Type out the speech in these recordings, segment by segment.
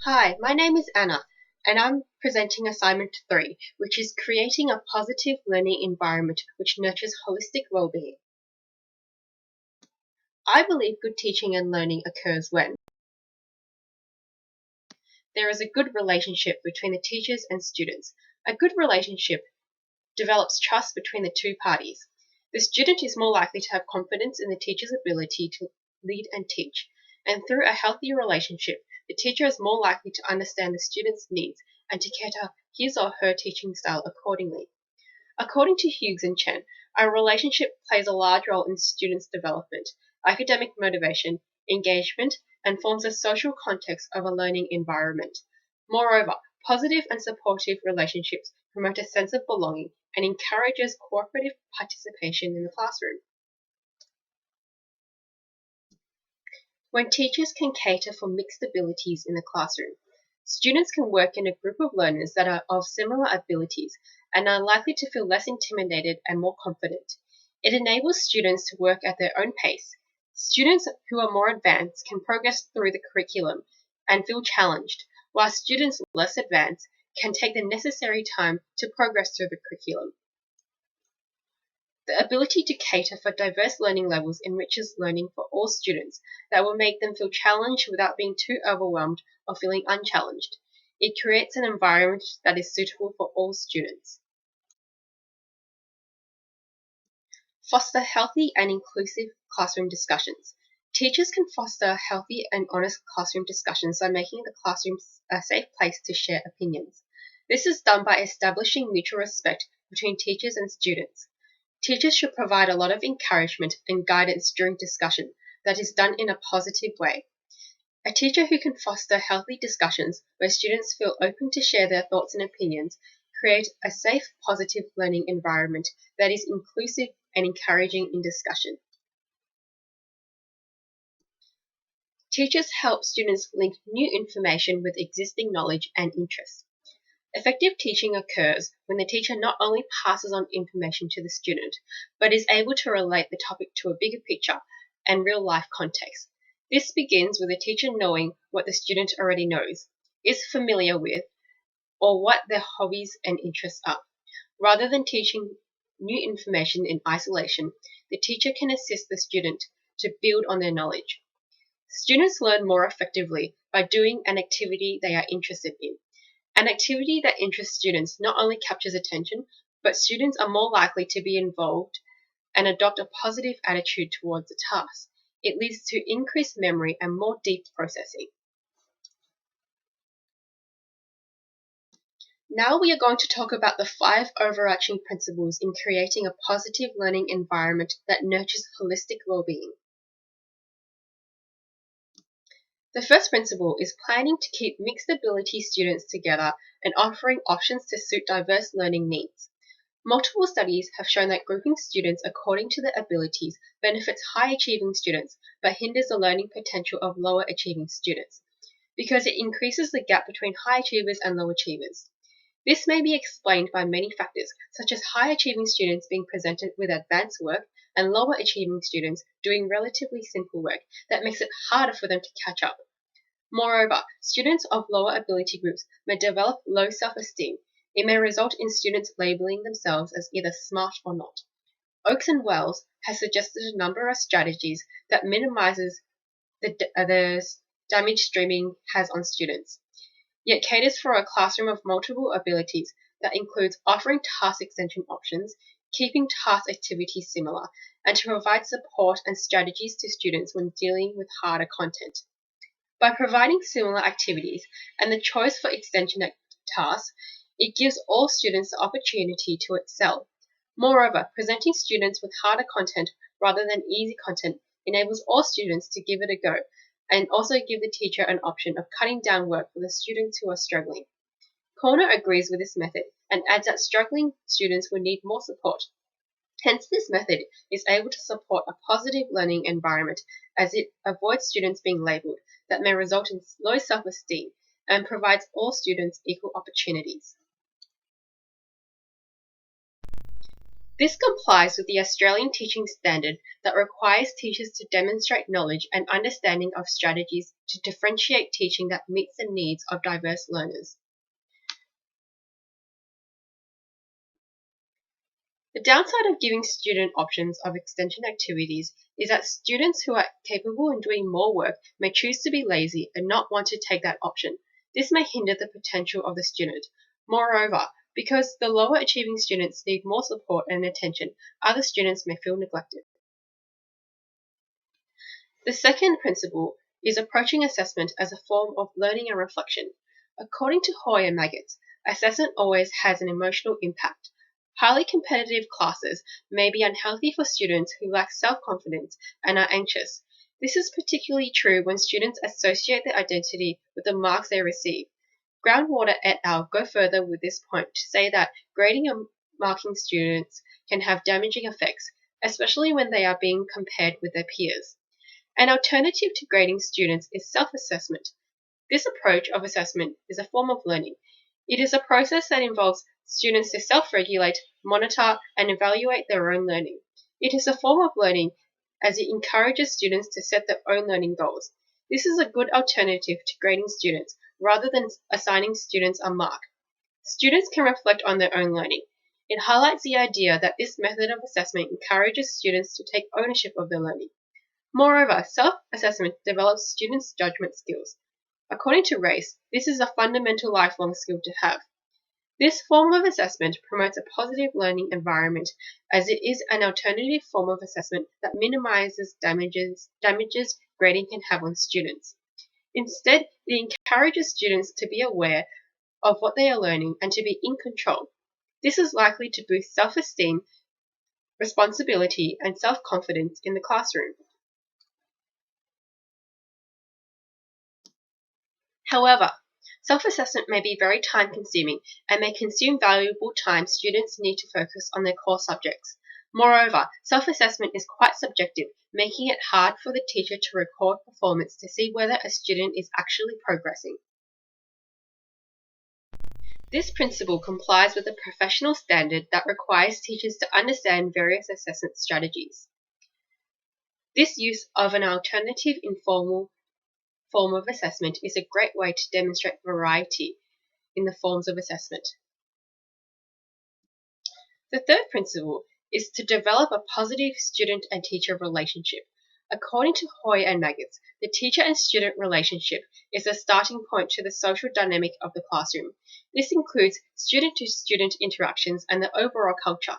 Hi, my name is Anna, and I'm presenting assignment 3, which is creating a positive learning environment which nurtures holistic well-being. I believe good teaching and learning occurs when there is a good relationship between the teachers and students. A good relationship develops trust between the two parties. The student is more likely to have confidence in the teacher's ability to lead and teach, and through a healthy relationship, the teacher is more likely to understand the student's needs and to cater his or her teaching style accordingly. According to Hughes and Chen, a relationship plays a large role in students' development, academic motivation, engagement, and forms a social context of a learning environment. Moreover, positive and supportive relationships promote a sense of belonging and encourages cooperative participation in the classroom. When teachers can cater for mixed abilities in the classroom, students can work in a group of learners that are of similar abilities and are likely to feel less intimidated and more confident. It enables students to work at their own pace. Students who are more advanced can progress through the curriculum and feel challenged, while students less advanced can take the necessary time to progress through the curriculum. The ability to cater for diverse learning levels enriches learning for all students that will make them feel challenged without being too overwhelmed or feeling unchallenged. It creates an environment that is suitable for all students. Foster healthy and inclusive classroom discussions. Teachers can foster healthy and honest classroom discussions by making the classroom a safe place to share opinions. This is done by establishing mutual respect between teachers and students. Teachers should provide a lot of encouragement and guidance during discussion that is done in a positive way. A teacher who can foster healthy discussions where students feel open to share their thoughts and opinions create a safe, positive learning environment that is inclusive and encouraging in discussion. Teachers help students link new information with existing knowledge and interests. Effective teaching occurs when the teacher not only passes on information to the student, but is able to relate the topic to a bigger picture and real-life context. This begins with the teacher knowing what the student already knows, is familiar with, or what their hobbies and interests are. Rather than teaching new information in isolation, the teacher can assist the student to build on their knowledge. Students learn more effectively by doing an activity they are interested in. An activity that interests students not only captures attention, but students are more likely to be involved and adopt a positive attitude towards the task. It leads to increased memory and more deep processing. Now we are going to talk about the 5 overarching principles in creating a positive learning environment that nurtures holistic well-being. The first principle is planning to keep mixed ability students together and offering options to suit diverse learning needs. Multiple studies have shown that grouping students according to their abilities benefits high-achieving students but hinders the learning potential of lower-achieving students, because it increases the gap between high achievers and low achievers. This may be explained by many factors, such as high-achieving students being presented with advanced work and lower-achieving students doing relatively simple work that makes it harder for them to catch up. Moreover, students of lower ability groups may develop low self-esteem. It may result in students labeling themselves as either smart or not. Oakes and Wells has suggested a number of strategies that minimizes the damage streaming has on students, yet caters for a classroom of multiple abilities that includes offering task extension options, keeping task activities similar, and to provide support and strategies to students when dealing with harder content. By providing similar activities and the choice for extension tasks, it gives all students the opportunity to excel. Moreover, presenting students with harder content rather than easy content enables all students to give it a go and also give the teacher an option of cutting down work for the students who are struggling. Corner agrees with this method and adds that struggling students will need more support. Hence, this method is able to support a positive learning environment as it avoids students being labelled that may result in low self-esteem and provides all students equal opportunities. This complies with the Australian teaching standard that requires teachers to demonstrate knowledge and understanding of strategies to differentiate teaching that meets the needs of diverse learners. The downside of giving student options of extension activities is that students who are capable in doing more work may choose to be lazy and not want to take that option. This may hinder the potential of the student. Moreover, because the lower achieving students need more support and attention, other students may feel neglected. The second principle is approaching assessment as a form of learning and reflection. According to Hoy and Maggots, assessment always has an emotional impact. Highly competitive classes may be unhealthy for students who lack self-confidence and are anxious. This is particularly true when students associate their identity with the marks they receive. Groundwater et al. Go further with this point to say that grading and marking students can have damaging effects, especially when they are being compared with their peers. An alternative to grading students is self-assessment. This approach of assessment is a form of learning. It is a process that involves students to self-regulate, monitor, and evaluate their own learning. It is a form of learning as it encourages students to set their own learning goals. This is a good alternative to grading students rather than assigning students a mark. Students can reflect on their own learning. It highlights the idea that this method of assessment encourages students to take ownership of their learning. Moreover, self-assessment develops students' judgment skills. According to Race, this is a fundamental lifelong skill to have. This form of assessment promotes a positive learning environment as it is an alternative form of assessment that minimizes damages grading can have on students. Instead, it encourages students to be aware of what they are learning and to be in control. This is likely to boost self-esteem, responsibility, and self-confidence in the classroom. However, self-assessment may be very time-consuming and may consume valuable time students need to focus on their core subjects. Moreover, self-assessment is quite subjective, making it hard for the teacher to record performance to see whether a student is actually progressing. This principle complies with a professional standard that requires teachers to understand various assessment strategies. This use of an alternative informal form of assessment is a great way to demonstrate variety in the forms of assessment. The third principle is to develop a positive student and teacher relationship. According to Hoy and Maggots, the teacher and student relationship is the starting point to the social dynamic of the classroom. This includes student-to-student interactions and the overall culture.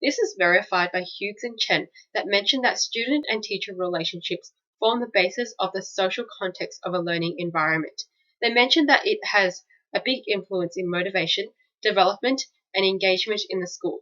This is verified by Hughes and Chen that mention that student and teacher relationships form the basis of the social context of a learning environment. They mention that it has a big influence in motivation, development, and engagement in the school.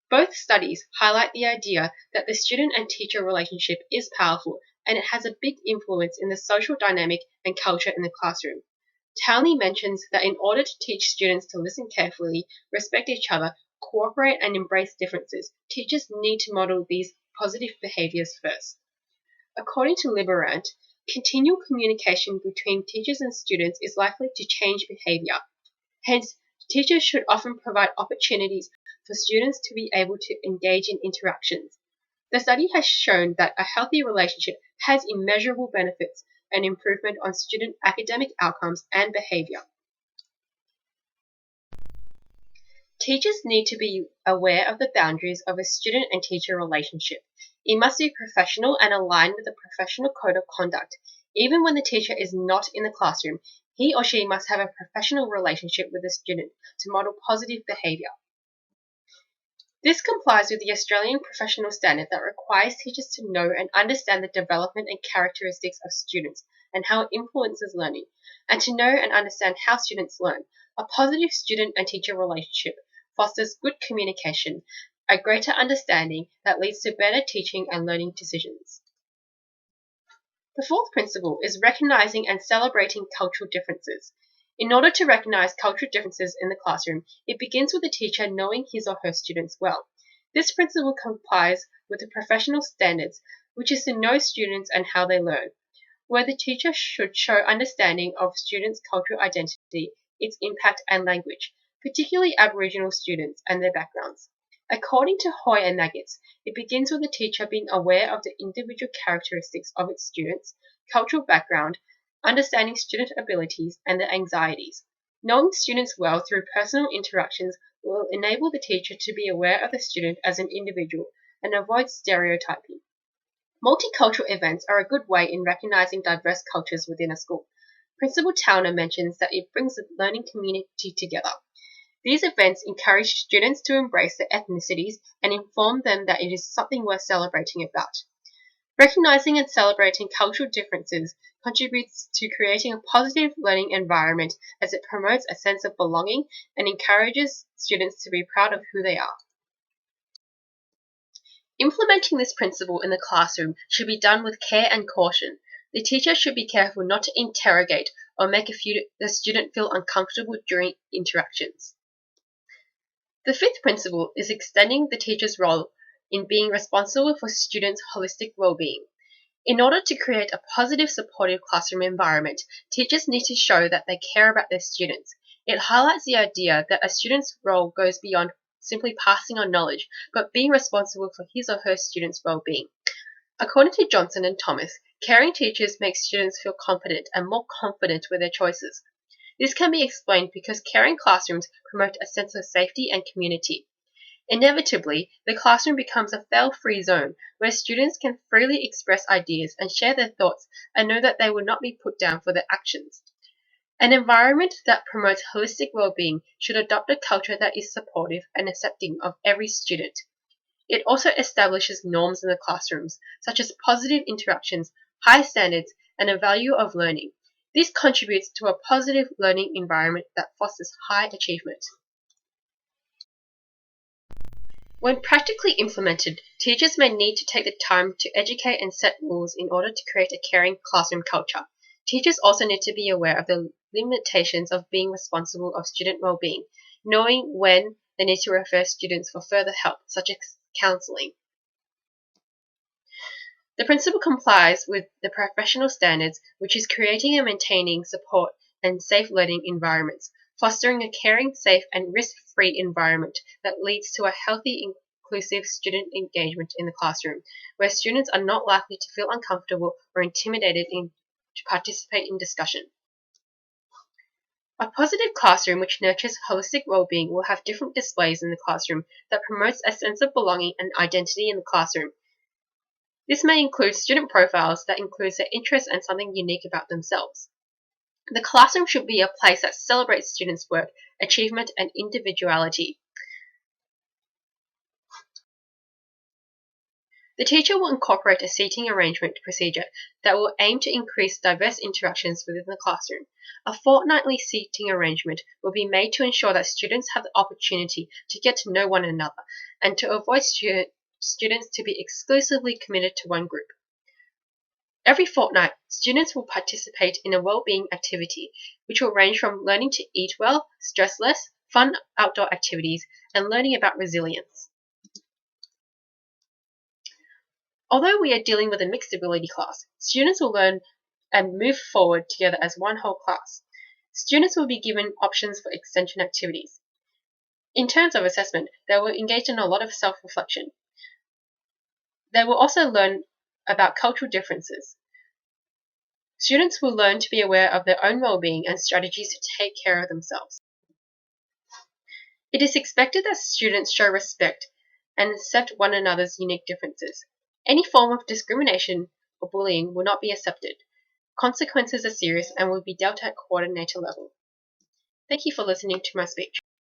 Both studies highlight the idea that the student and teacher relationship is powerful and it has a big influence in the social dynamic and culture in the classroom. Townley mentions that in order to teach students to listen carefully, respect each other, cooperate, and embrace differences, teachers need to model these positive behaviors first. According to Liberant, continual communication between teachers and students is likely to change behavior. Hence, teachers should often provide opportunities for students to be able to engage in interactions. The study has shown that a healthy relationship has immeasurable benefits and improvement on student academic outcomes and behavior. Teachers need to be aware of the boundaries of a student and teacher relationship. It must be professional and aligned with the professional code of conduct. Even when the teacher is not in the classroom, he or she must have a professional relationship with the student to model positive behavior. This complies with the Australian professional standard that requires teachers to know and understand the development and characteristics of students and how it influences learning, and to know and understand how students learn. A positive student and teacher relationship fosters good communication, a greater understanding that leads to better teaching and learning decisions. The fourth principle is recognizing and celebrating cultural differences. In order to recognize cultural differences in the classroom, it begins with the teacher knowing his or her students well. This principle complies with the professional standards, which is to know students and how they learn, where the teacher should show understanding of students' cultural identity, its impact and language, particularly Aboriginal students and their backgrounds. According to Hoy and Maggots, it begins with the teacher being aware of the individual characteristics of its students, cultural background, understanding student abilities, and their anxieties. Knowing students well through personal interactions will enable the teacher to be aware of the student as an individual and avoid stereotyping. Multicultural events are a good way in recognizing diverse cultures within a school. Principal Towner mentions that it brings the learning community together. These events encourage students to embrace their ethnicities and inform them that it is something worth celebrating about. Recognizing and celebrating cultural differences contributes to creating a positive learning environment as it promotes a sense of belonging and encourages students to be proud of who they are. Implementing this principle in the classroom should be done with care and caution. The teacher should be careful not to interrogate or make the student feel uncomfortable during interactions. The fifth principle is extending the teacher's role in being responsible for students' holistic well-being. In order to create a positive, supportive classroom environment, teachers need to show that they care about their students. It highlights the idea that a student's role goes beyond simply passing on knowledge, but being responsible for his or her students' well-being. According to Johnson and Thomas, caring teachers make students feel confident and more confident with their choices. This can be explained because caring classrooms promote a sense of safety and community. Inevitably, the classroom becomes a fail-free zone where students can freely express ideas and share their thoughts and know that they will not be put down for their actions. An environment that promotes holistic well-being should adopt a culture that is supportive and accepting of every student. It also establishes norms in the classrooms, such as positive interactions, high standards, and a value of learning. This contributes to a positive learning environment that fosters high achievement. When practically implemented, teachers may need to take the time to educate and set rules in order to create a caring classroom culture. Teachers also need to be aware of the limitations of being responsible of student well-being, knowing when they need to refer students for further help, such as counseling. The principle complies with the professional standards, which is creating and maintaining support and safe learning environments, fostering a caring, safe, and risk-free environment that leads to a healthy, inclusive student engagement in the classroom, where students are not likely to feel uncomfortable or intimidated to participate in discussion. A positive classroom which nurtures holistic well-being will have different displays in the classroom that promotes a sense of belonging and identity in the classroom. This may include student profiles that includes their interests and something unique about themselves. The classroom should be a place that celebrates students' work, achievement, and individuality. The teacher will incorporate a seating arrangement procedure that will aim to increase diverse interactions within the classroom. A fortnightly seating arrangement will be made to ensure that students have the opportunity to get to know one another and to avoid students to be exclusively committed to one group. Every fortnight, students will participate in a well-being activity, which will range from learning to eat well, stress less, fun outdoor activities, and learning about resilience. Although we are dealing with a mixed ability class, students will learn and move forward together as one whole class. Students will be given options for extension activities. In terms of assessment, they will engage in a lot of self-reflection. They will also learn about cultural differences. Students will learn to be aware of their own well-being and strategies to take care of themselves. It is expected that students show respect and accept one another's unique differences. Any form of discrimination or bullying will not be accepted. Consequences are serious and will be dealt at coordinator level. Thank you for listening to my speech.